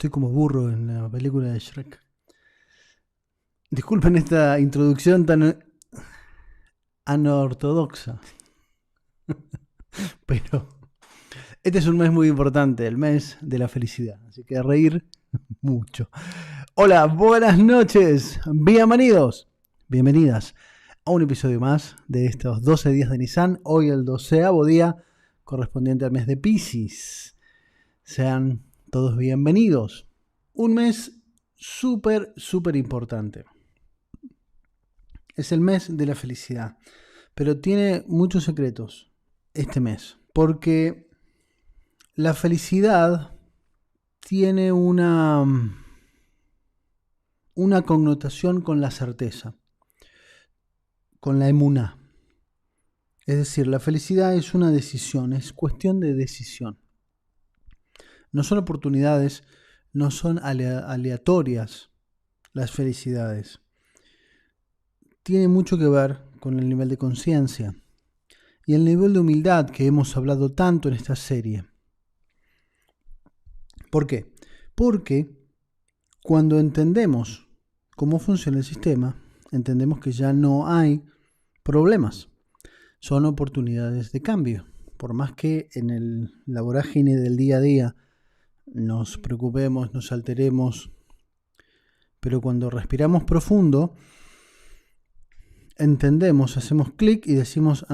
Estoy como burro en la película de Shrek. Disculpen esta introducción tan anortodoxa, pero este es un mes muy importante, el mes de la felicidad, así que reír mucho. Hola, buenas noches, bienvenidas a un episodio más de estos 12 días de Nisan. Hoy el 12º día correspondiente al mes de Piscis. Sean todos bienvenidos. Un mes súper importante. Es el mes de la felicidad, pero tiene muchos secretos este mes, porque la felicidad tiene una connotación con la certeza, con la emuná. Es decir, la felicidad es una decisión, es cuestión de decisión. No son oportunidades, no son aleatorias las felicidades. Tiene mucho que ver con el nivel de conciencia y el nivel de humildad que hemos hablado tanto en esta serie. ¿Por qué? Porque cuando entendemos cómo funciona el sistema, entendemos que ya no hay problemas. Son oportunidades de cambio. Por más que en la vorágine del día a día nos preocupemos, nos alteremos, pero cuando respiramos profundo, entendemos, hacemos clic y decimos,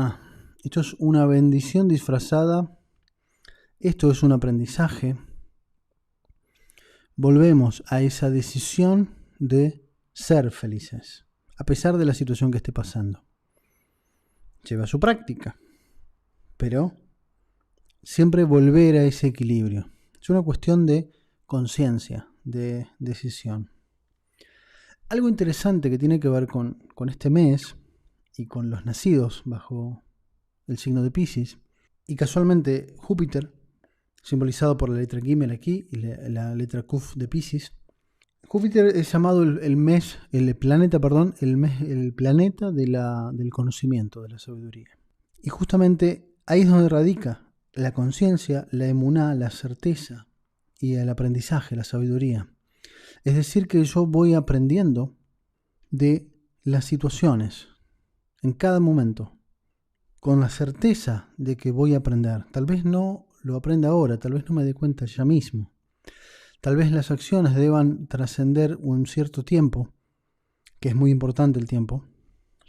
esto es una bendición disfrazada, esto es un aprendizaje. Volvemos a esa decisión de ser felices, a pesar de la situación que esté pasando. Lleva su práctica, pero siempre volver a ese equilibrio. Es una cuestión de conciencia, de decisión. Algo interesante que tiene que ver con este mes y con los nacidos bajo el signo de Piscis, y casualmente Júpiter, simbolizado por la letra Gimel aquí y la letra Kuf de Piscis. Júpiter es llamado el planeta del conocimiento, de la sabiduría. Y justamente ahí es donde radica la conciencia, la emuná, la certeza y el aprendizaje, la sabiduría. Es decir, que yo voy aprendiendo de las situaciones en cada momento, con la certeza de que voy a aprender. Tal vez no lo aprenda ahora, tal vez no me dé cuenta ya mismo. Tal vez las acciones deban trascender un cierto tiempo, que es muy importante el tiempo,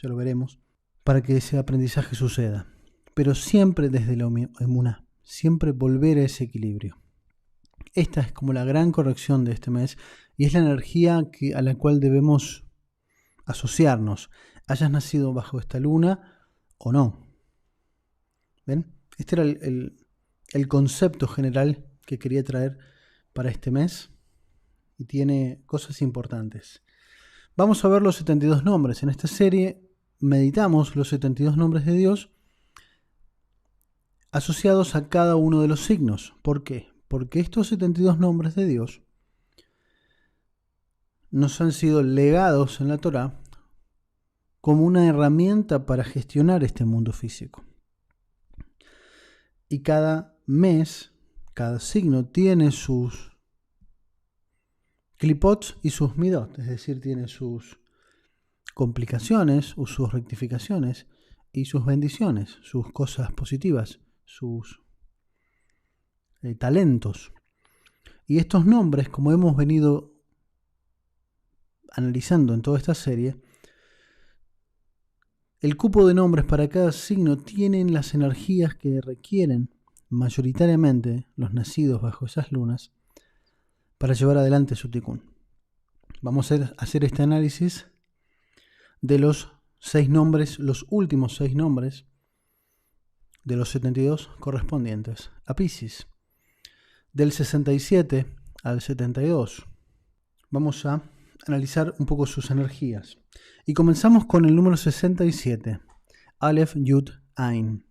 ya lo veremos, para que ese aprendizaje suceda. Pero siempre desde la emuná, siempre volver a ese equilibrio. Esta es como la gran corrección de este mes y es la energía a la cual debemos asociarnos, hayas nacido bajo esta luna o no. ¿Ven? Este era el concepto general que quería traer para este mes y tiene cosas importantes. Vamos a ver los 72 nombres. En esta serie meditamos los 72 nombres de Dios asociados a cada uno de los signos. ¿Por qué? Porque estos 72 nombres de Dios nos han sido legados en la Torá como una herramienta para gestionar este mundo físico. Y cada mes, cada signo tiene sus clipots y sus midot, es decir, tiene sus complicaciones o sus rectificaciones y sus bendiciones, sus cosas positivas, sus talentos. Y estos nombres, como hemos venido analizando en toda esta serie, el cupo de nombres para cada signo tienen las energías que requieren mayoritariamente los nacidos bajo esas lunas para llevar adelante su tikkun. Vamos a hacer este análisis de los 6 nombres, los últimos 6 nombres de los 72 correspondientes a Piscis. Del 67 al 72. Vamos a analizar un poco sus energías. Y comenzamos con el número 67, Aleph Yud Ain.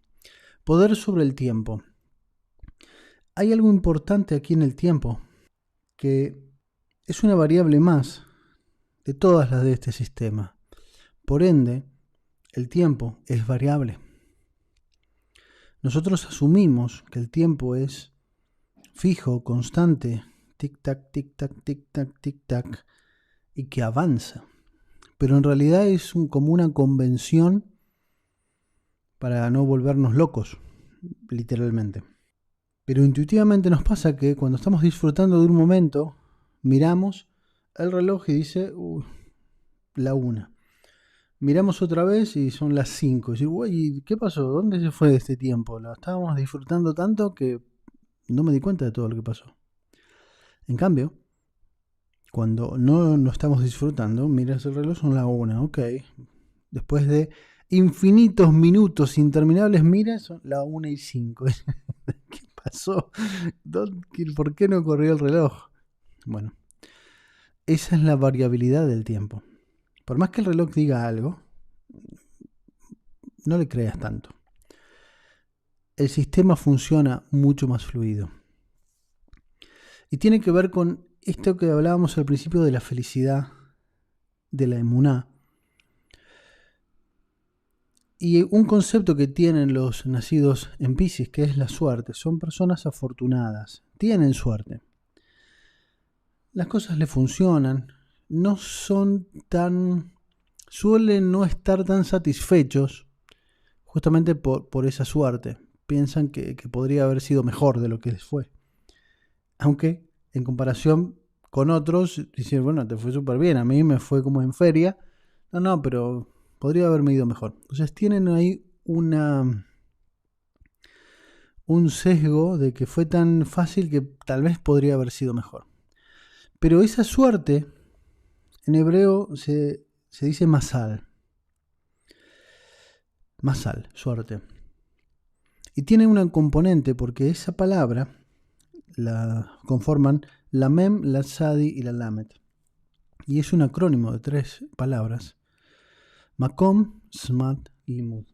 Poder sobre el tiempo. Hay algo importante aquí en el tiempo, que es una variable más de todas las de este sistema. Por ende, el tiempo es variable. Nosotros asumimos que el tiempo es fijo, constante, tic-tac, tic-tac, tic-tac, tic-tac, y que avanza. Pero en realidad es como una convención para no volvernos locos, literalmente. Pero intuitivamente nos pasa que cuando estamos disfrutando de un momento, miramos el reloj y dice la 1. Miramos otra vez y son las 5. Y digo, güey, ¿qué pasó? ¿Dónde se fue este tiempo? Lo estábamos disfrutando tanto que no me di cuenta de todo lo que pasó. En cambio, cuando no lo estamos disfrutando, miras el reloj, son las 1. Ok. Después de infinitos minutos interminables, miras, son las 1:05. ¿Qué pasó? ¿Por qué no corrió el reloj? Bueno, esa es la variabilidad del tiempo. Por más que el reloj diga algo, no le creas tanto. El sistema funciona mucho más fluido. Y tiene que ver con esto que hablábamos al principio de la felicidad, de la emuná. Y un concepto que tienen los nacidos en Piscis, que es la suerte. Son personas afortunadas, tienen suerte. Las cosas le funcionan, no son tan... suelen no estar tan satisfechos justamente por esa suerte. Piensan que podría haber sido mejor de lo que les fue. Aunque en comparación con otros, dicen, bueno, te fue súper bien, a mí me fue como en feria. No, pero podría haberme ido mejor. Entonces tienen ahí un sesgo de que fue tan fácil que tal vez podría haber sido mejor. Pero esa suerte, en hebreo se dice masal. Masal, suerte. Y tiene una componente porque esa palabra la conforman la mem, la sadi y la lamet. Y es un acrónimo de 3 palabras. Makom, Smat, Limud.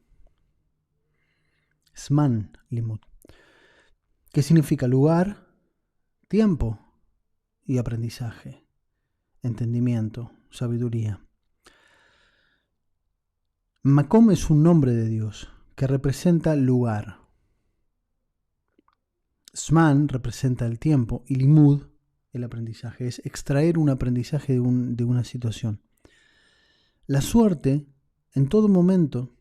Sman, Limud. ¿Qué significa? Lugar, tiempo y aprendizaje, entendimiento, sabiduría. Makom es un nombre de Dios que representa lugar. Sman representa el tiempo y Limud el aprendizaje. Es extraer un aprendizaje de una situación. La suerte, en todo momento,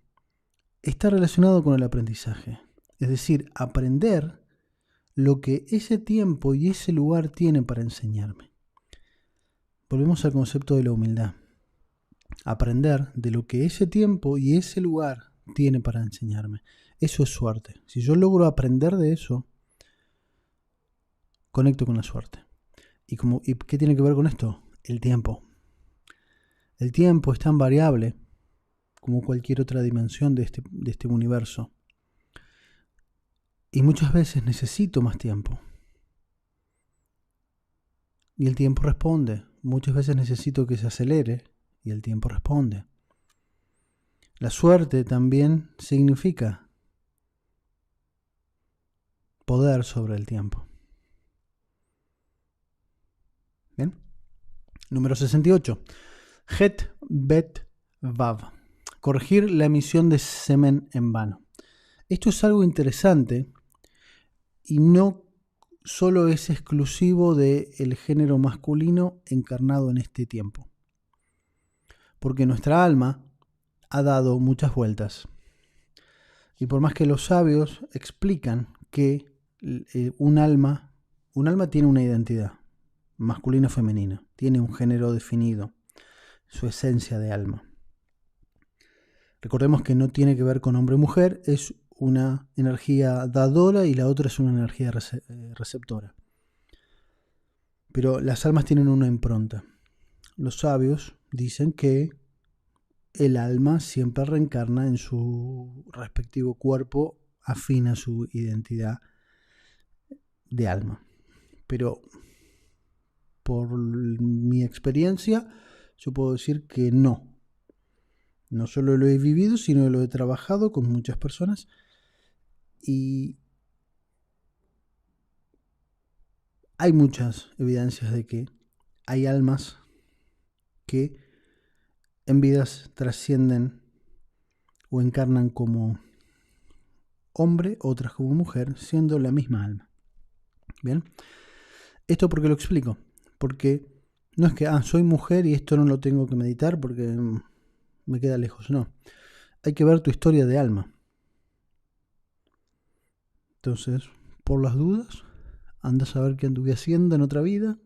está relacionado con el aprendizaje. Es decir, aprender lo que ese tiempo y ese lugar tienen para enseñarme. Volvemos al concepto de la humildad. Aprender de lo que ese tiempo y ese lugar tiene para enseñarme. Eso es suerte. Si yo logro aprender de eso, conecto con la suerte. ¿Y qué tiene que ver con esto? El tiempo. El tiempo es tan variable como cualquier otra dimensión de este universo. Y muchas veces necesito más tiempo. Y el tiempo responde. Muchas veces necesito que se acelere y el tiempo responde. La suerte también significa poder sobre el tiempo. Bien. Número 68. Het bet vav. Corregir la emisión de semen en vano. Esto es algo interesante y no solo es exclusivo del género masculino encarnado en este tiempo. Porque nuestra alma ha dado muchas vueltas. Y por más que los sabios explican que un alma tiene una identidad, masculina o femenina, tiene un género definido, su esencia de alma. Recordemos que no tiene que ver con hombre o mujer, es una energía dadora y la otra es una energía receptora. Pero las almas tienen una impronta. Los sabios dicen que el alma siempre reencarna en su respectivo cuerpo afín a su identidad de alma. Pero por mi experiencia, yo puedo decir que no. No solo lo he vivido, sino lo he trabajado con muchas personas y hay muchas evidencias de que hay almas que en vidas trascienden o encarnan como hombre, otras como mujer, siendo la misma alma. Bien. ¿Esto por qué lo explico? Porque no es que, soy mujer y esto no lo tengo que meditar porque me queda lejos. No. Hay que ver tu historia de alma. Entonces, por las dudas, anda a saber qué anduve haciendo en otra vida.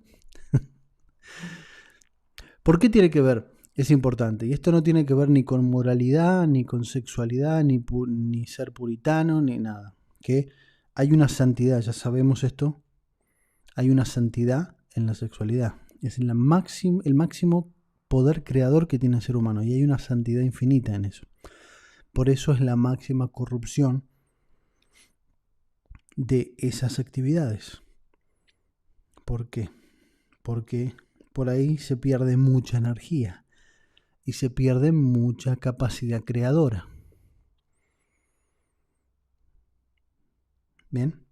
¿Por qué tiene que ver? Es importante. Y esto no tiene que ver ni con moralidad, ni con sexualidad, ni ser puritano, ni nada. Que hay una santidad, ya sabemos esto. Hay una santidad en la sexualidad. Es el máximo poder creador que tiene el ser humano. Y hay una santidad infinita en eso. Por eso es la máxima corrupción de esas actividades. ¿Por qué? Porque por ahí se pierde mucha energía y se pierde mucha capacidad creadora. Bien,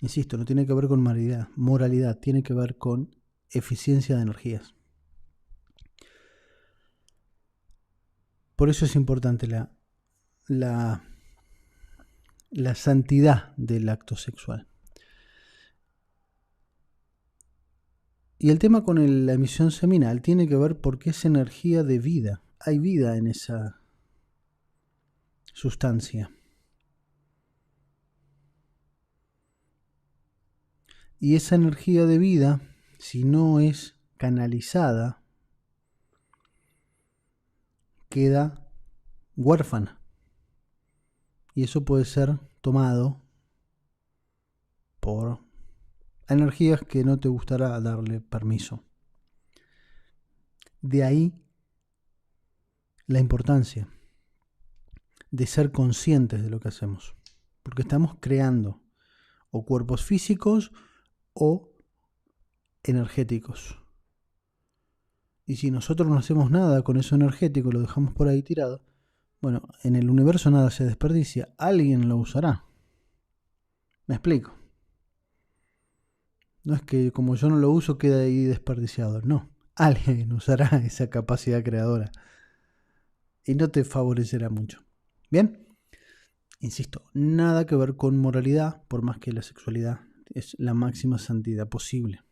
insisto, no tiene que ver con moralidad, tiene que ver con eficiencia de energías. Por eso es importante la santidad del acto sexual. Y el tema con la emisión seminal tiene que ver porque es energía de vida. Hay vida en esa sustancia. Y esa energía de vida, si no es canalizada, queda huérfana. Y eso puede ser tomado por energías que no te gustará darle permiso. De ahí la importancia de ser conscientes de lo que hacemos. Porque estamos creando o cuerpos físicos o energéticos. Y si nosotros no hacemos nada con eso energético, lo dejamos por ahí tirado, bueno, en el universo nada se desperdicia, alguien lo usará. ¿Me explico? No es que como yo no lo uso queda ahí desperdiciado, no. Alguien usará esa capacidad creadora y no te favorecerá mucho. ¿Bien? Insisto, nada que ver con moralidad, por más que la sexualidad es la máxima santidad posible.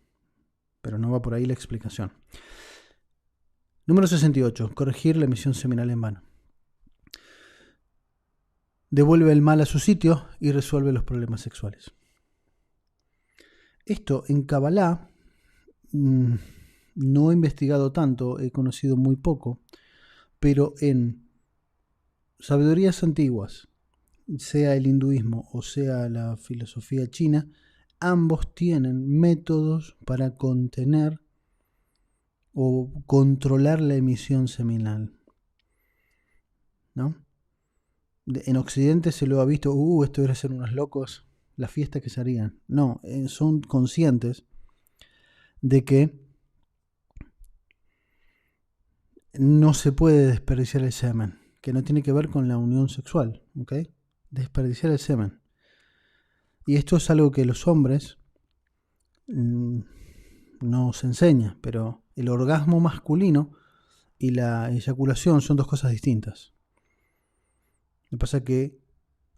Pero no va por ahí la explicación. Número 68. Corregir la emisión seminal en vano. Devuelve el mal a su sitio y resuelve los problemas sexuales. Esto en Kabbalah no he investigado tanto, he conocido muy poco, pero en sabidurías antiguas, sea el hinduismo o sea la filosofía china, ambos tienen métodos para contener o controlar la emisión seminal, ¿no? En Occidente se lo ha visto, esto debe ser unos locos, las fiestas que se harían. No, son conscientes de que no se puede desperdiciar el semen, que no tiene que ver con la unión sexual, ¿ok? Desperdiciar el semen. Y esto es algo que los hombres no se enseña, pero el orgasmo masculino y la eyaculación son dos cosas distintas. Lo que pasa es que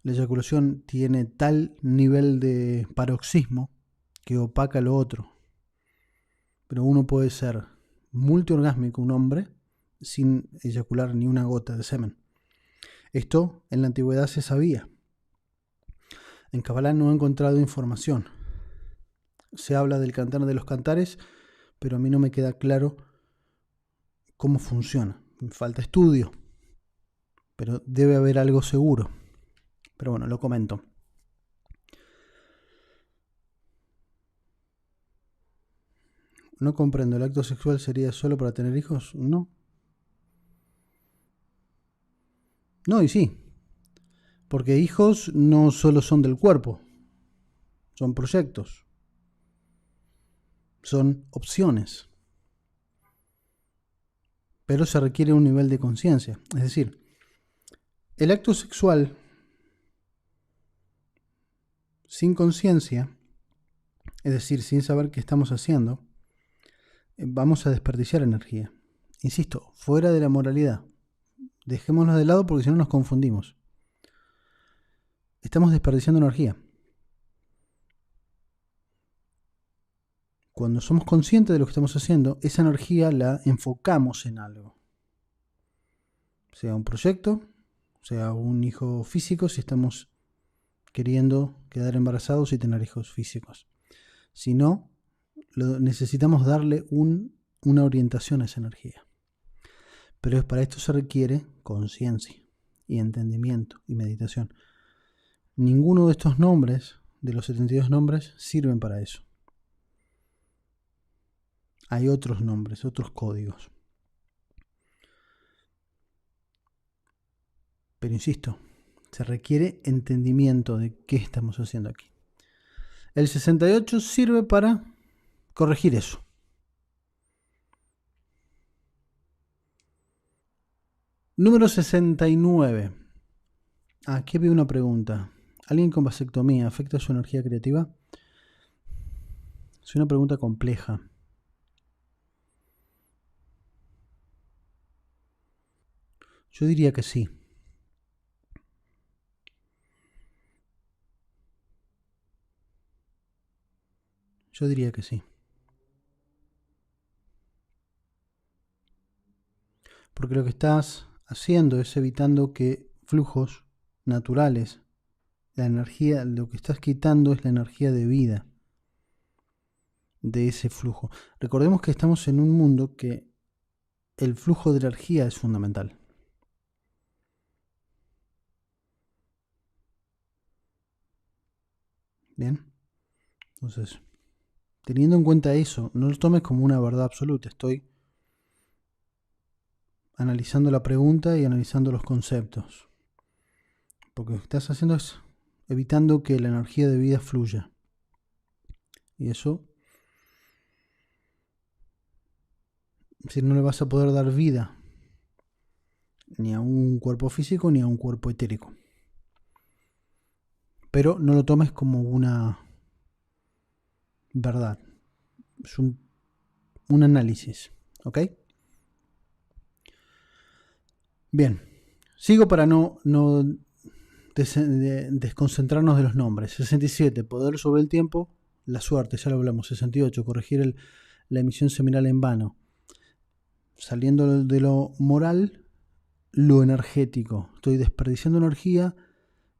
la eyaculación tiene tal nivel de paroxismo que opaca lo otro. Pero uno puede ser multiorgásmico, un hombre, sin eyacular ni una gota de semen. Esto en la antigüedad se sabía. En Kabbalah no he encontrado información. Se habla del cantar de los cantares, pero a mí no me queda claro cómo funciona. Me falta estudio, pero debe haber algo seguro. Pero bueno, lo comento. No comprendo, ¿el acto sexual sería solo para tener hijos? No. No, y sí. Porque hijos no solo son del cuerpo, son proyectos, son opciones. Pero se requiere un nivel de conciencia. Es decir, el acto sexual sin conciencia, es decir, sin saber qué estamos haciendo, vamos a desperdiciar energía. Insisto, fuera de la moralidad. Dejémonos de lado porque si no nos confundimos. Estamos desperdiciando energía. cuando somos conscientes de lo que estamos haciendo, esa energía la enfocamos en algo. Sea un proyecto, sea un hijo físico, si estamos queriendo quedar embarazados y tener hijos físicos. Si no, necesitamos darle una orientación a esa energía. Pero para esto se requiere conciencia y entendimiento y meditación. Ninguno de estos nombres, de los 72 nombres, sirven para eso. Hay otros nombres, otros códigos. Pero insisto, se requiere entendimiento de qué estamos haciendo aquí. El 68 sirve para corregir eso. Número 69. Aquí veo una pregunta. ¿Alguien con vasectomía afecta su energía creativa? Es una pregunta compleja. Yo diría que sí. Yo diría que sí. Porque lo que estás haciendo es evitando que flujos naturales, la energía, lo que estás quitando es la energía de vida de ese flujo. Recordemos que estamos en un mundo que el flujo de energía es fundamental. Bien, entonces, teniendo en cuenta eso, no lo tomes como una verdad absoluta. Estoy analizando la pregunta y analizando los conceptos. Porque lo que estás haciendo es evitando que la energía de vida fluya. Y eso, si no le vas a poder dar vida ni a un cuerpo físico ni a un cuerpo etérico. Pero no lo tomes como una verdad. Es un análisis. ¿Ok? Bien. Sigo para no desconcentrarnos de los nombres. 67. Poder sobre el tiempo. La suerte, ya lo hablamos. 68. Corregir la emisión seminal en vano. Saliendo de lo moral, lo energético. Estoy desperdiciando energía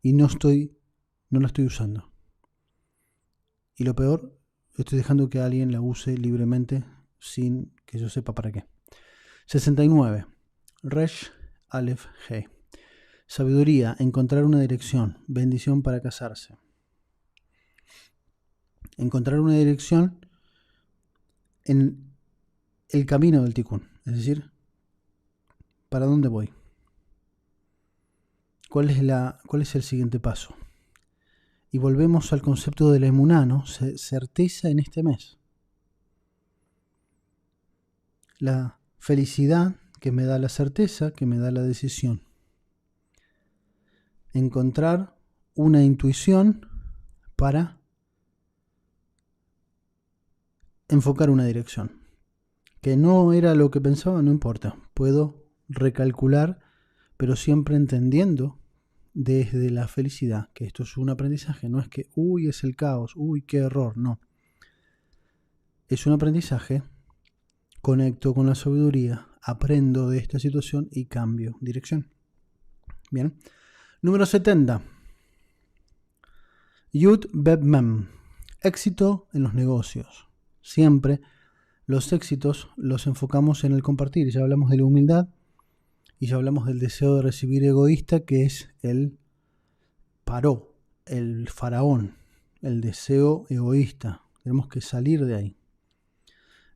y no la estoy usando. Y lo peor, estoy dejando que alguien la use libremente sin que yo sepa para qué. 69. Resh Aleph G. Sabiduría, encontrar una dirección, bendición para casarse. Encontrar una dirección en el camino del tikkun, es decir, ¿para dónde voy? ¿Cuál es el siguiente paso? Y volvemos al concepto de la emuná, ¿no? Certeza en este mes. La felicidad que me da la certeza, que me da la decisión. Encontrar una intuición para enfocar una dirección. Que no era lo que pensaba, no importa. Puedo recalcular, pero siempre entendiendo desde la felicidad, que esto es un aprendizaje. No es que, es el caos, qué error, no. Es un aprendizaje, conecto con la sabiduría, aprendo de esta situación y cambio dirección. Bien. Número 70. Yud Beb Mem. Éxito en los negocios. Siempre los éxitos los enfocamos en el compartir. Ya hablamos de la humildad y ya hablamos del deseo de recibir egoísta, que es el paró, el faraón, el deseo egoísta. Tenemos que salir de ahí.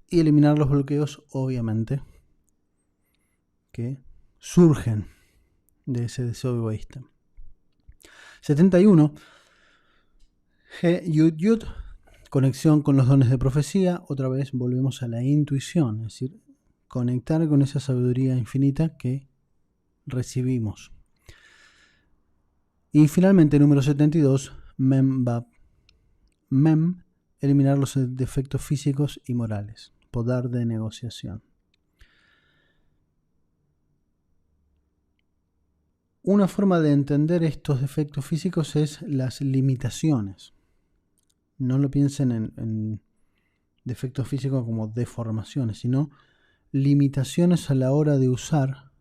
Y eliminar los bloqueos, obviamente, que surgen de ese deseo egoísta. 71. G Yud Yud. Conexión con los dones de profecía. Otra vez volvemos a la intuición, es decir, conectar con esa sabiduría infinita que recibimos. Y finalmente, número 72, Mem Bab. Mem, eliminar los defectos físicos y morales. Poder de negociación. Una forma de entender estos defectos físicos es las limitaciones. No lo piensen en defectos físicos como deformaciones, sino limitaciones a la hora de usar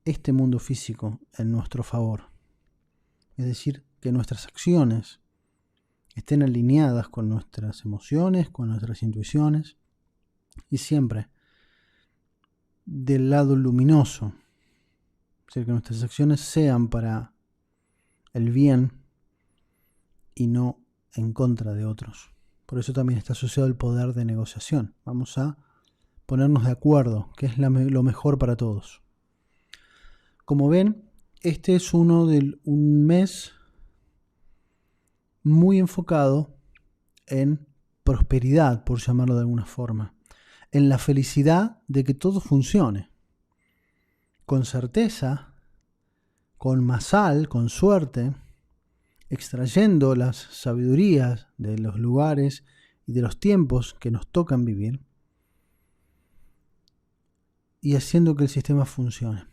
este mundo físico en nuestro favor. Es decir, que nuestras acciones estén alineadas con nuestras emociones, con nuestras intuiciones y siempre del lado luminoso. Es decir, que nuestras acciones sean para el bien y no en contra de otros. Por eso también está asociado el poder de negociación. Vamos a ponernos de acuerdo, que es lo mejor para todos. Como ven, este es un mes muy enfocado en prosperidad, por llamarlo de alguna forma, en la felicidad de que todo funcione, con certeza, con masal, con suerte, extrayendo las sabidurías de los lugares y de los tiempos que nos tocan vivir y haciendo que el sistema funcione.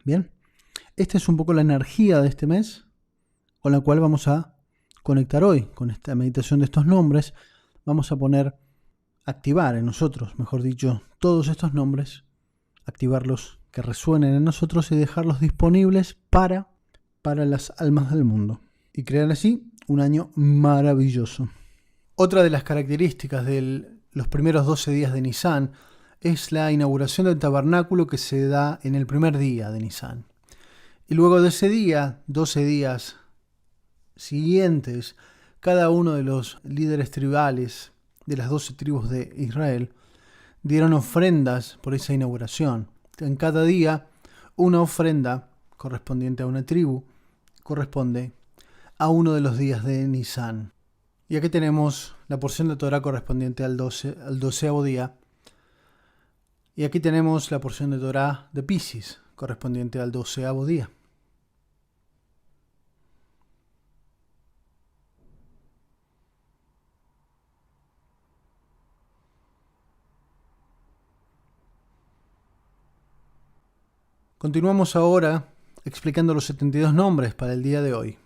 Bien, esta es un poco la energía de este mes con la cual vamos a conectar hoy con esta meditación de estos nombres. Vamos a activar en nosotros, mejor dicho, todos estos nombres, activarlos, que resuenen en nosotros y dejarlos disponibles para las almas del mundo y crear así un año maravilloso. Otra de las características de los primeros 12 días de Nisan es la inauguración del tabernáculo que se da en el primer día de Nisan. Y luego de ese día, 12 días siguientes, cada uno de los líderes tribales de las 12 tribus de Israel dieron ofrendas por esa inauguración. En cada día, una ofrenda correspondiente a una tribu corresponde a uno de los días de Nisan. Y aquí tenemos la porción de Torah correspondiente al 12º día. Y aquí tenemos la porción de Torah de Piscis correspondiente al 12º día. Continuamos ahora explicando los 72 nombres para el día de hoy.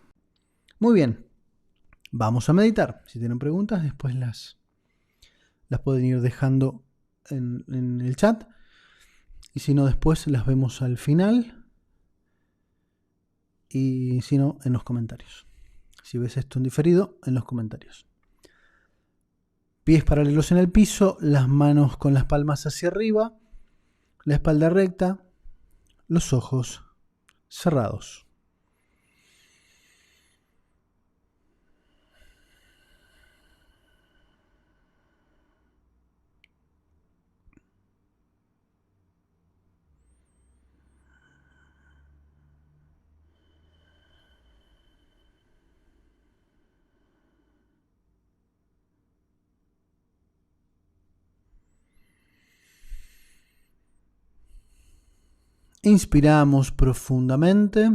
Muy bien, vamos a meditar. Si tienen preguntas, después las pueden ir dejando en el chat. Y si no, después las vemos al final. Y si no, en los comentarios. Si ves esto en diferido, en los comentarios. Pies paralelos en el piso, las manos con las palmas hacia arriba, la espalda recta, los ojos cerrados. Inspiramos profundamente.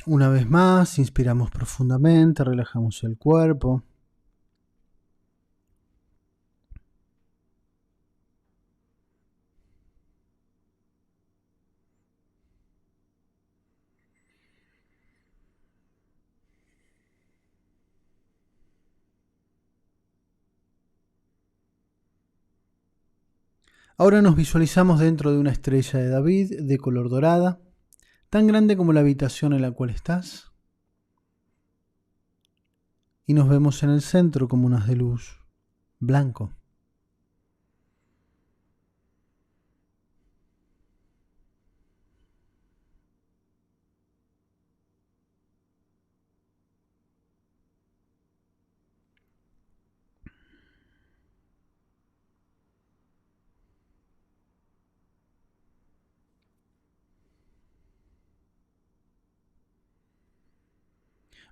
Una vez más, inspiramos profundamente, relajamos el cuerpo. Ahora nos visualizamos dentro de una estrella de David de color dorada, tan grande como la habitación en la cual estás. Y nos vemos en el centro como un haz de luz blanco.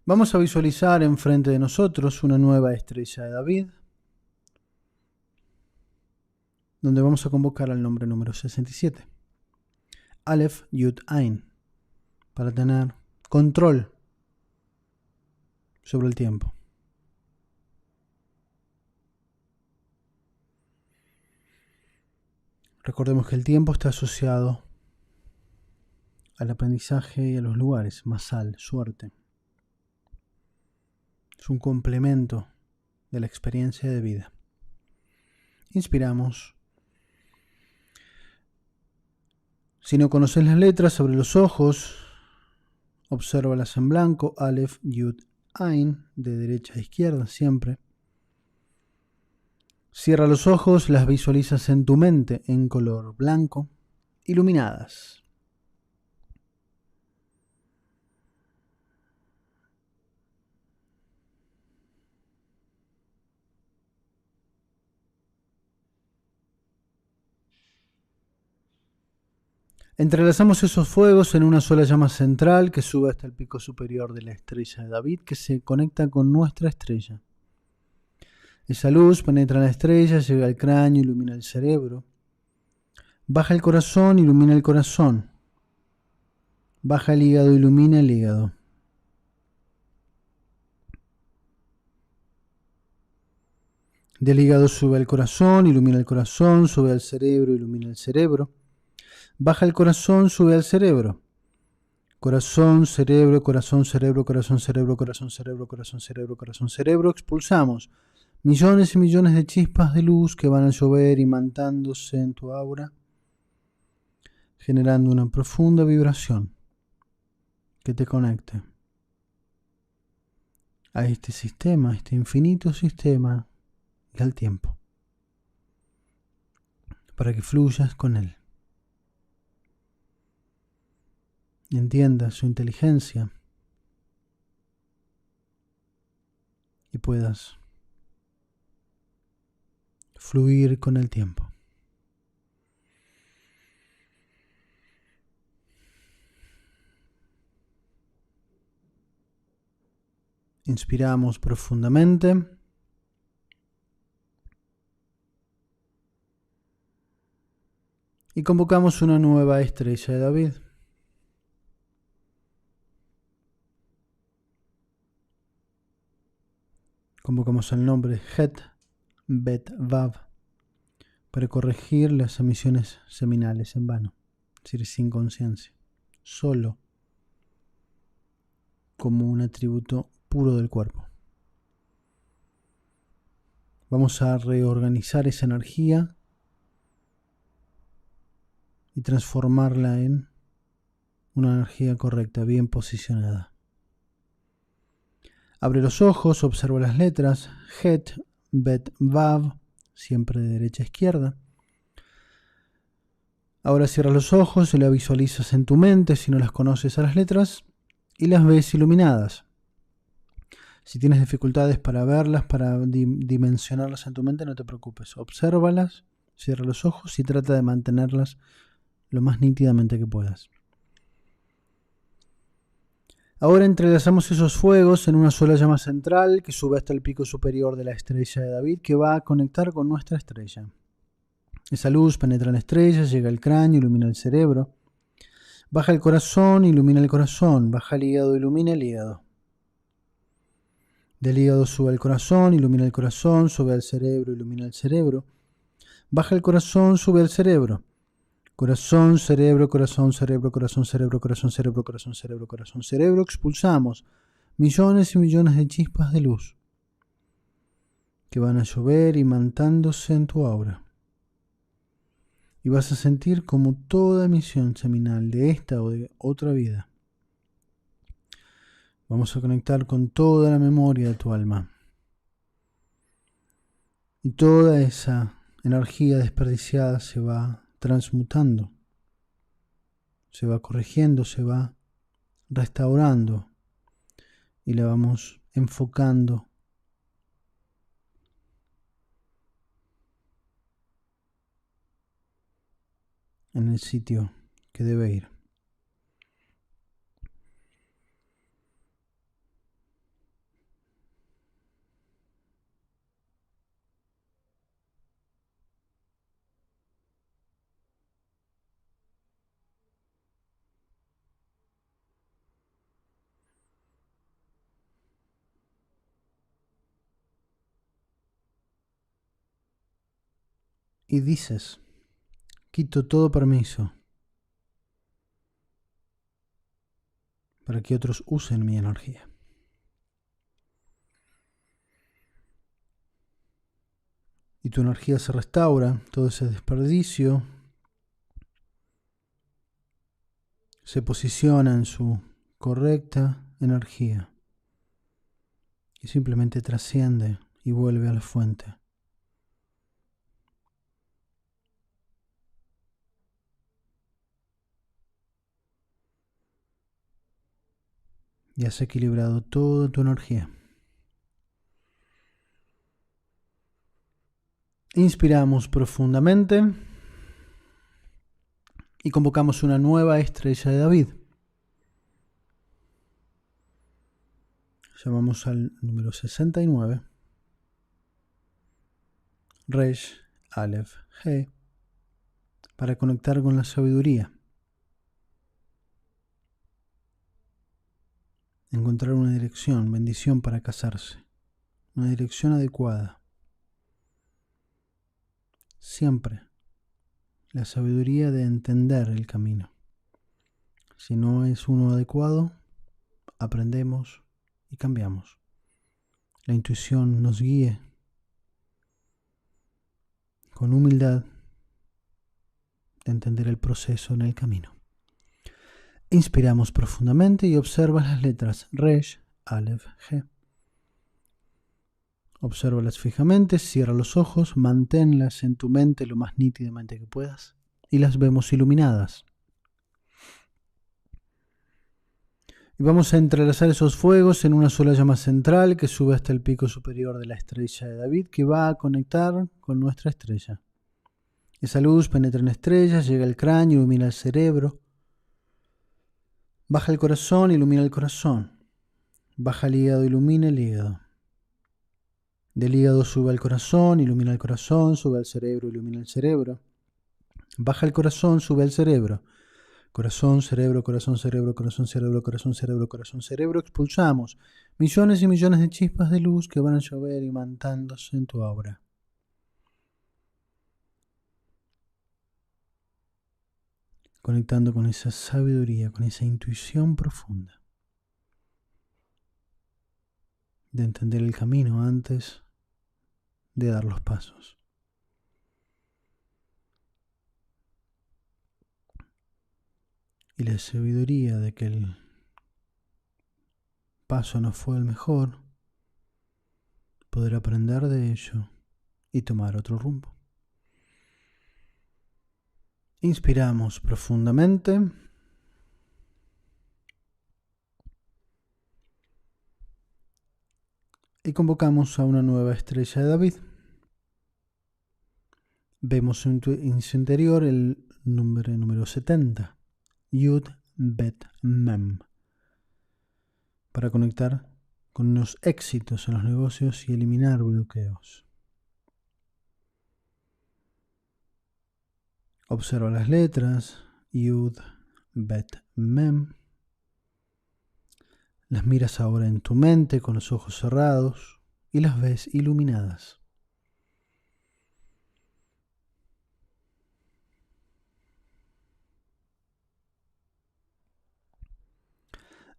Vamos a visualizar enfrente de nosotros una nueva estrella de David, donde vamos a convocar al nombre número 67, Aleph Yud Ain, para tener control sobre el tiempo. Recordemos que el tiempo está asociado al aprendizaje y a los lugares, masal, suerte. Es un complemento de la experiencia de vida. Inspiramos. Si no conoces las letras, abre los ojos, obsérvalas en blanco, Aleph, Yud, Ain, de derecha a izquierda siempre. Cierra los ojos, las visualizas en tu mente en color blanco, iluminadas. Entrelazamos esos fuegos en una sola llama central que sube hasta el pico superior de la estrella de David, que se conecta con nuestra estrella. Esa luz penetra en la estrella, llega al cráneo, ilumina el cerebro. Baja el corazón, ilumina el corazón. Baja el hígado, ilumina el hígado. Del hígado sube al corazón, ilumina el corazón, sube al cerebro, ilumina el cerebro. Baja el corazón, sube al cerebro. Corazón, cerebro, corazón, cerebro, corazón, cerebro, corazón, cerebro, corazón, cerebro, corazón, cerebro. Expulsamos millones y millones de chispas de luz que van a llover imantándose en tu aura, generando una profunda vibración que te conecte a este sistema, a este infinito sistema y al tiempo, para que fluyas con él. Entiendas su inteligencia y puedas fluir con el tiempo. Inspiramos profundamente. Y convocamos una nueva estrella de David. Convocamos el nombre Het Bet Vav para corregir las emisiones seminales en vano, es decir, sin conciencia, solo como un atributo puro del cuerpo. Vamos a reorganizar esa energía y transformarla en una energía correcta, bien posicionada. Abre los ojos, observa las letras, Het, Bet, Vav, siempre de derecha a izquierda. Ahora cierra los ojos y las visualizas en tu mente si no las conoces a las letras y las ves iluminadas. Si tienes dificultades para verlas, para dimensionarlas en tu mente, no te preocupes. Obsérvalas, cierra los ojos y trata de mantenerlas lo más nítidamente que puedas. Ahora entrelazamos esos fuegos en una sola llama central que sube hasta el pico superior de la estrella de David, que va a conectar con nuestra estrella. Esa luz penetra en la estrella, llega al cráneo, ilumina el cerebro. Baja el corazón, ilumina el corazón. Baja el hígado, ilumina el hígado. Del hígado sube al corazón, ilumina el corazón, sube al cerebro, ilumina el cerebro. Baja el corazón, sube al cerebro. Corazón, cerebro, corazón, cerebro, corazón, cerebro, corazón, cerebro, corazón, cerebro, corazón, cerebro. Expulsamos millones y millones de chispas de luz que van a llover imantándose en tu aura. Y vas a sentir como toda emisión seminal de esta o de otra vida. Vamos a conectar con toda la memoria de tu alma. Y toda esa energía desperdiciada se va transmutando, se va corrigiendo, se va restaurando y la vamos enfocando en el sitio que debe ir. y dices: quito todo permiso para que otros usen mi energía. Y tu energía se restaura, todo ese desperdicio se posiciona en su correcta energía y simplemente trasciende y vuelve a la fuente. Y has equilibrado toda tu energía. Inspiramos profundamente y convocamos una nueva estrella de David. Llamamos al número 69, Resh Aleph He, para conectar con la sabiduría. Encontrar una dirección, bendición para casarse, una dirección adecuada. Siempre la sabiduría de entender el camino. Si no es uno adecuado, aprendemos y cambiamos. La intuición nos guíe con humildad de entender el proceso en el camino. Inspiramos profundamente y observa las letras Resh, Aleph, He. Obsérvalas fijamente, cierra los ojos, manténlas en tu mente lo más nítidamente que puedas y las vemos iluminadas. Y vamos a entrelazar esos fuegos en una sola llama central que sube hasta el pico superior de la estrella de David, que va a conectar con nuestra estrella. Esa luz penetra en estrellas, llega al cráneo, ilumina el cerebro, baja el corazón, ilumina el corazón, baja el hígado, ilumina el hígado. Del hígado sube al corazón, ilumina el corazón, sube al cerebro, ilumina el cerebro. Baja el corazón, sube al cerebro. Corazón, cerebro, corazón, cerebro, corazón, cerebro, corazón, cerebro, corazón, cerebro. Expulsamos millones y millones de chispas de luz que van a llover imantándose en tu aura. Conectando con esa sabiduría, con esa intuición profunda de entender el camino antes de dar los pasos. Y la sabiduría de que el paso no fue el mejor, poder aprender de ello y tomar otro rumbo. Inspiramos profundamente y convocamos a una nueva estrella de David. Vemos en su interior el número 70, Yud Bet Mem, para conectar con los éxitos en los negocios y eliminar bloqueos. Observa las letras, Yud Bet Mem. Las miras ahora en tu mente con los ojos cerrados y las ves iluminadas.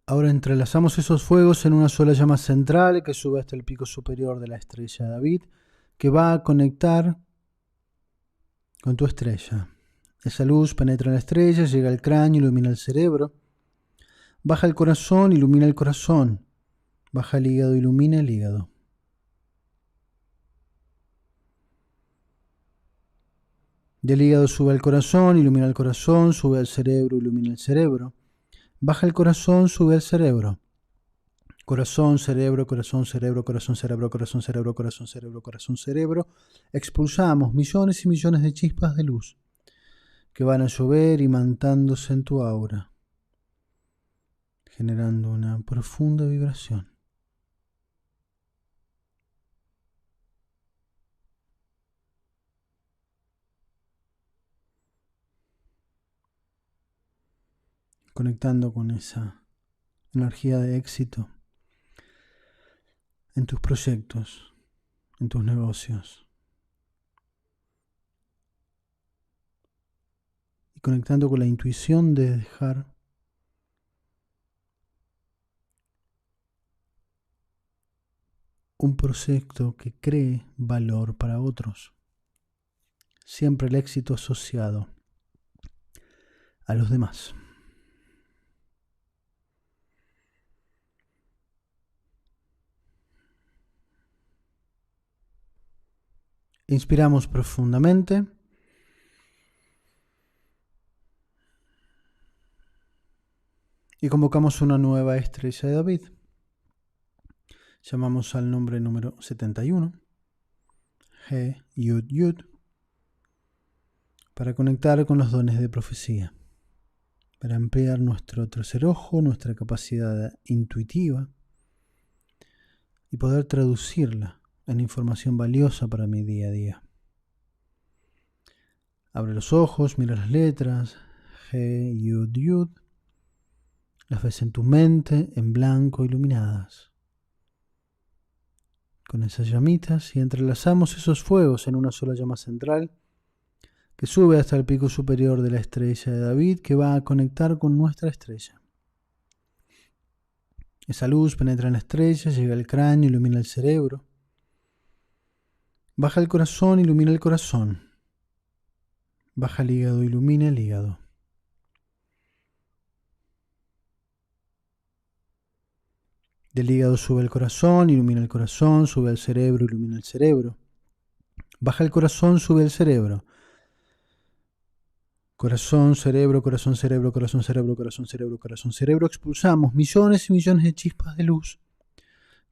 Ahora entrelazamos esos fuegos en una sola llama central que sube hasta el pico superior de la estrella de David, que va a conectar con tu estrella. Esa luz penetra en la estrella, llega al cráneo, ilumina el cerebro, baja el corazón, ilumina el corazón, baja el hígado, ilumina el hígado. Del hígado sube al corazón, ilumina el corazón, sube al cerebro, ilumina el cerebro. Baja el corazón, sube al cerebro. Corazón, cerebro, corazón, cerebro, corazón, cerebro, corazón, cerebro, corazón, cerebro, corazón, cerebro. Expulsamos millones y millones de chispas de luz que van a llover imantándose en tu aura, generando una profunda vibración. Conectando con esa energía de éxito en tus proyectos, en tus negocios, conectando con la intuición de dejar un proyecto que cree valor para otros. Siempre el éxito asociado a los demás. Inspiramos profundamente. Y convocamos una nueva estrella de David. Llamamos al nombre número 71, He Yud Yud, para conectar con los dones de profecía, para ampliar nuestro tercer ojo, nuestra capacidad intuitiva y poder traducirla en información valiosa para mi día a día. Abre los ojos, mira las letras, He Yud Yud, las ves en tu mente, en blanco, iluminadas. Con esas llamitas y entrelazamos esos fuegos en una sola llama central que sube hasta el pico superior de la estrella de David, que va a conectar con nuestra estrella. Esa luz penetra en la estrella, llega al cráneo, ilumina el cerebro, baja el corazón, ilumina el corazón, baja el hígado, ilumina el hígado. Del hígado sube el corazón, ilumina el corazón, sube al cerebro, ilumina el cerebro. Baja el corazón, sube el cerebro. Corazón, cerebro, corazón, cerebro, corazón, cerebro, corazón, cerebro, corazón, cerebro. Expulsamos millones y millones de chispas de luz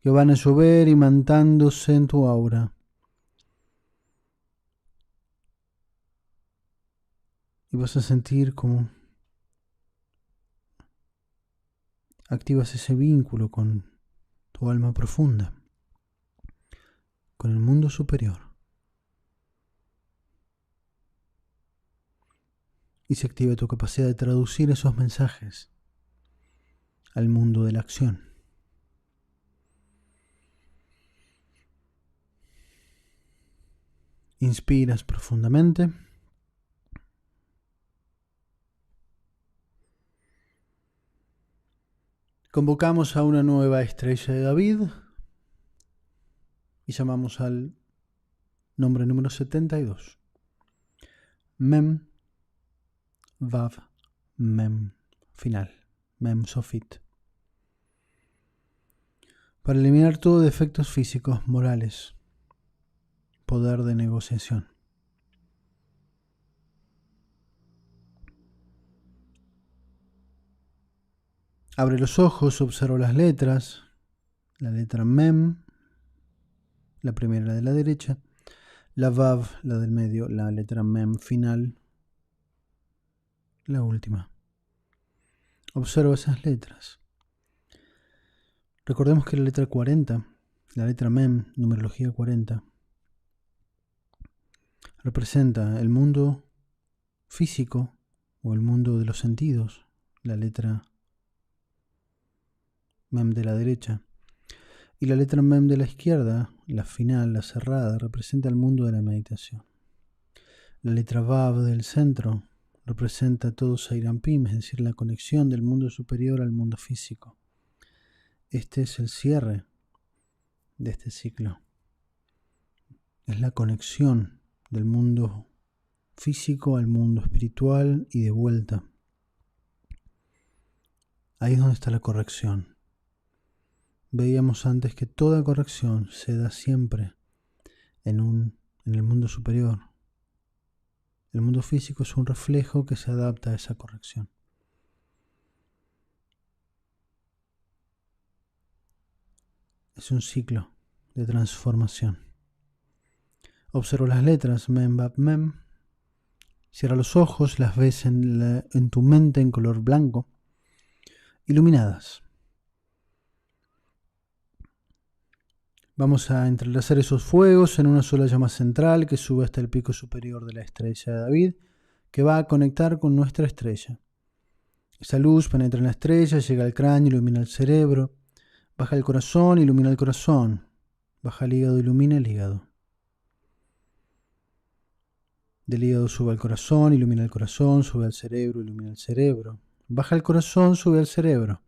que van a llover imantándose en tu aura. Y vas a sentir como activas ese vínculo con tu alma profunda, con el mundo superior. Y se activa tu capacidad de traducir esos mensajes al mundo de la acción. Inspiras profundamente. Convocamos a una nueva estrella de David y llamamos al nombre número 72. Mem, Vav, Mem, final. Mem Sofit. Para eliminar todo defectos físicos, morales, poder de negociación. Abre los ojos, observa las letras. La letra Mem, la primera, la de la derecha. La Vav, la del medio. La letra Mem final, la última. Observa esas letras. Recordemos que la letra 40, la letra Mem, numerología 40, representa el mundo físico o el mundo de los sentidos. La letra Mem de la derecha. Y la letra Mem de la izquierda, la final, la cerrada, representa el mundo de la meditación. La letra Vav del centro representa todo Sairampim, es decir, la conexión del mundo superior al mundo físico. Este es el cierre de este ciclo. Es la conexión del mundo físico al mundo espiritual y de vuelta. Ahí es donde está la corrección. Veíamos antes que toda corrección se da siempre en el mundo superior. El mundo físico es un reflejo que se adapta a esa corrección. Es un ciclo de transformación. Observa las letras Mem, Vav, Mem. Cierra los ojos, las ves en tu mente en color blanco, iluminadas. Vamos a entrelazar esos fuegos en una sola llama central que sube hasta el pico superior de la estrella de David, que va a conectar con nuestra estrella. Esa luz penetra en la estrella, llega al cráneo, ilumina el cerebro, baja el corazón, ilumina el corazón, baja el hígado, ilumina el hígado. Del hígado sube al corazón, ilumina el corazón, sube al cerebro, ilumina el cerebro. Baja al corazón, sube al cerebro.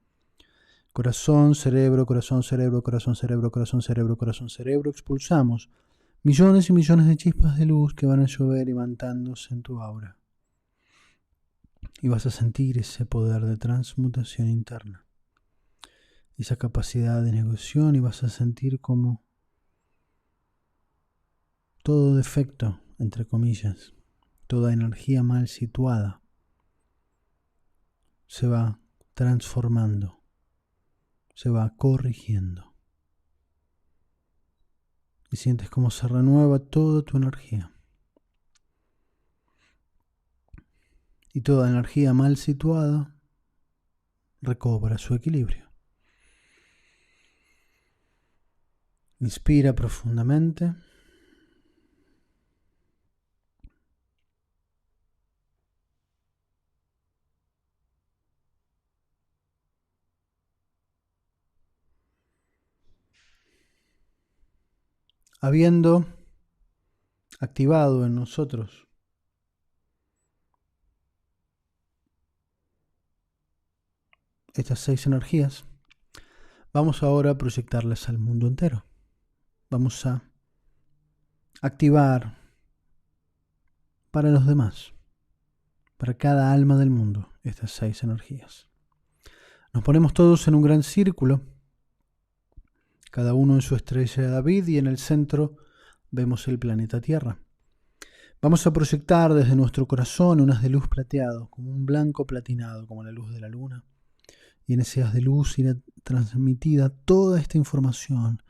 Corazón, cerebro, corazón, cerebro, corazón, cerebro, corazón, cerebro, corazón, cerebro. Expulsamos millones y millones de chispas de luz que van a llover levantándose en tu aura. Y vas a sentir ese poder de transmutación interna. Esa capacidad de negociación, y vas a sentir como todo defecto, entre comillas, toda energía mal situada, se va transformando, se va corrigiendo. Y sientes cómo se renueva toda tu energía. Y toda energía mal situada recobra su equilibrio. Inspira profundamente. Habiendo activado en nosotros estas 6 energías, vamos ahora a proyectarlas al mundo entero. Vamos a activar para los demás, para cada alma del mundo, estas 6 energías. Nos ponemos todos en un gran círculo, cada uno en su estrella de David, y en el centro vemos el planeta Tierra. Vamos a proyectar desde nuestro corazón unas de luz plateado, como un blanco platinado, como la luz de la luna. Y en ese haz de luz irá transmitida toda esta información,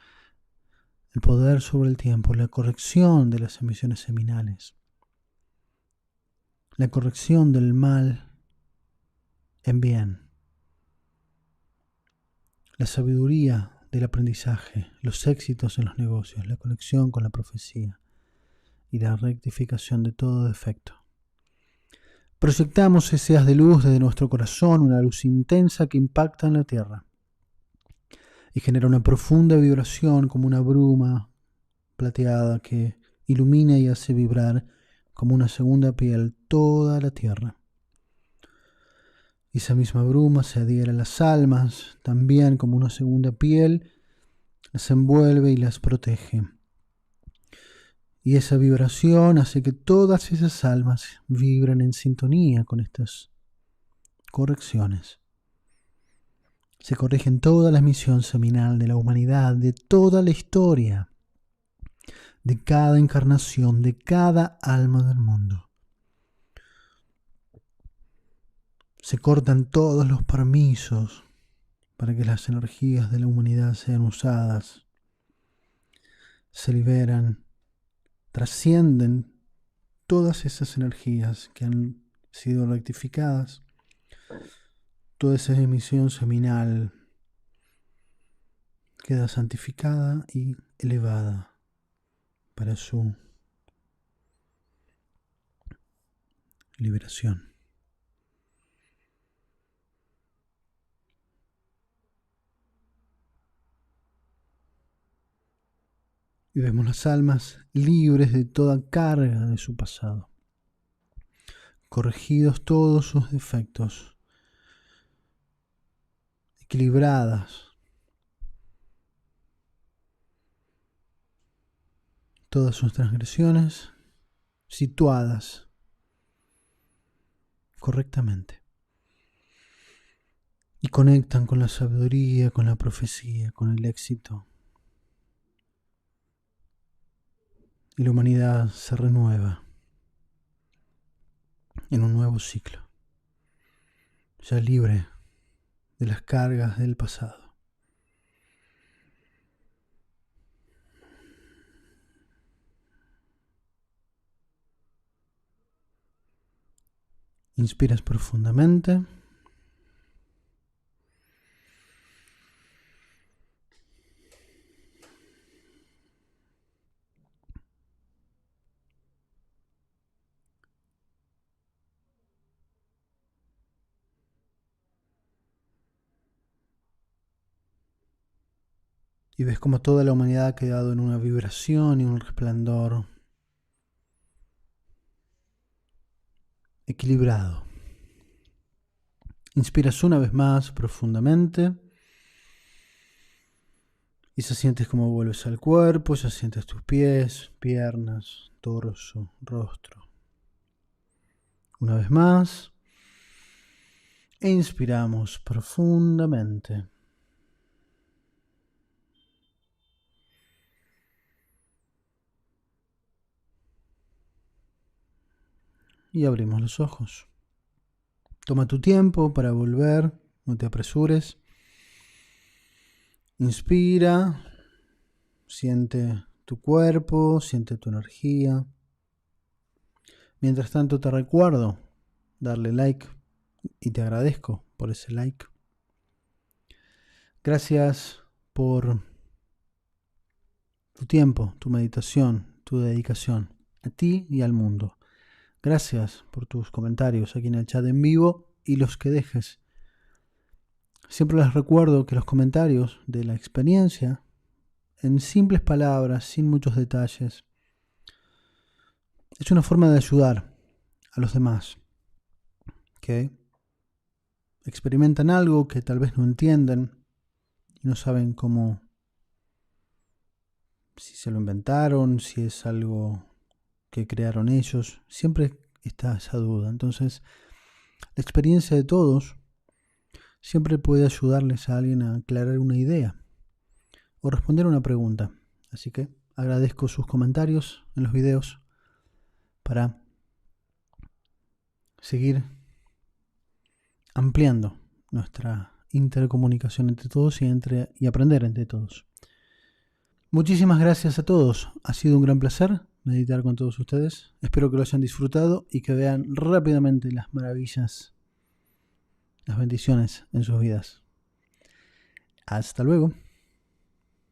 el poder sobre el tiempo, la corrección de las emisiones seminales, la corrección del mal en bien, la sabiduría del aprendizaje, los éxitos en los negocios, la conexión con la profecía y la rectificación de todo defecto. Proyectamos ese haz de luz desde nuestro corazón, una luz intensa que impacta en la tierra y genera una profunda vibración como una bruma plateada que ilumina y hace vibrar como una segunda piel toda la tierra. Y esa misma bruma se adhiere a las almas también como una segunda piel, las envuelve y las protege. Y esa vibración hace que todas esas almas vibren en sintonía con estas correcciones. Se corrigen toda la misión seminal de la humanidad, de toda la historia, de cada encarnación, de cada alma del mundo. Se cortan todos los permisos para que las energías de la humanidad sean usadas. Se liberan, trascienden todas esas energías que han sido rectificadas. Toda esa emisión seminal queda santificada y elevada para su liberación. Y vemos las almas libres de toda carga de su pasado, corregidos todos sus defectos, equilibradas, todas sus transgresiones situadas correctamente. Y conectan con la sabiduría, con la profecía, con el éxito. Y la humanidad se renueva en un nuevo ciclo, ya libre de las cargas del pasado. Inspiras profundamente. Y ves como toda la humanidad ha quedado en una vibración y un resplandor equilibrado. Inspiras una vez más profundamente y ya sientes cómo vuelves al cuerpo, ya sientes tus pies, piernas, torso, rostro. Una vez más, e inspiramos profundamente. Y abrimos los ojos. Toma tu tiempo para volver, no te apresures. Inspira, siente tu cuerpo, siente tu energía. Mientras tanto te recuerdo darle like y te agradezco por ese like. Gracias por tu tiempo, tu meditación, tu dedicación a ti y al mundo. Gracias por tus comentarios aquí en el chat en vivo y los que dejes. Siempre les recuerdo que los comentarios de la experiencia, en simples palabras, sin muchos detalles, es una forma de ayudar a los demás que experimentan algo que tal vez no entienden y no saben cómo, si se lo inventaron, si es algo que crearon ellos. Siempre está esa duda. Entonces, la experiencia de todos siempre puede ayudarles a alguien a aclarar una idea o responder a una pregunta. Así que agradezco sus comentarios en los videos para seguir ampliando nuestra intercomunicación entre todos y aprender entre todos. Muchísimas gracias a todos. Ha sido un gran placer meditar con todos ustedes. Espero que lo hayan disfrutado y que vean rápidamente las maravillas, las bendiciones en sus vidas. Hasta luego.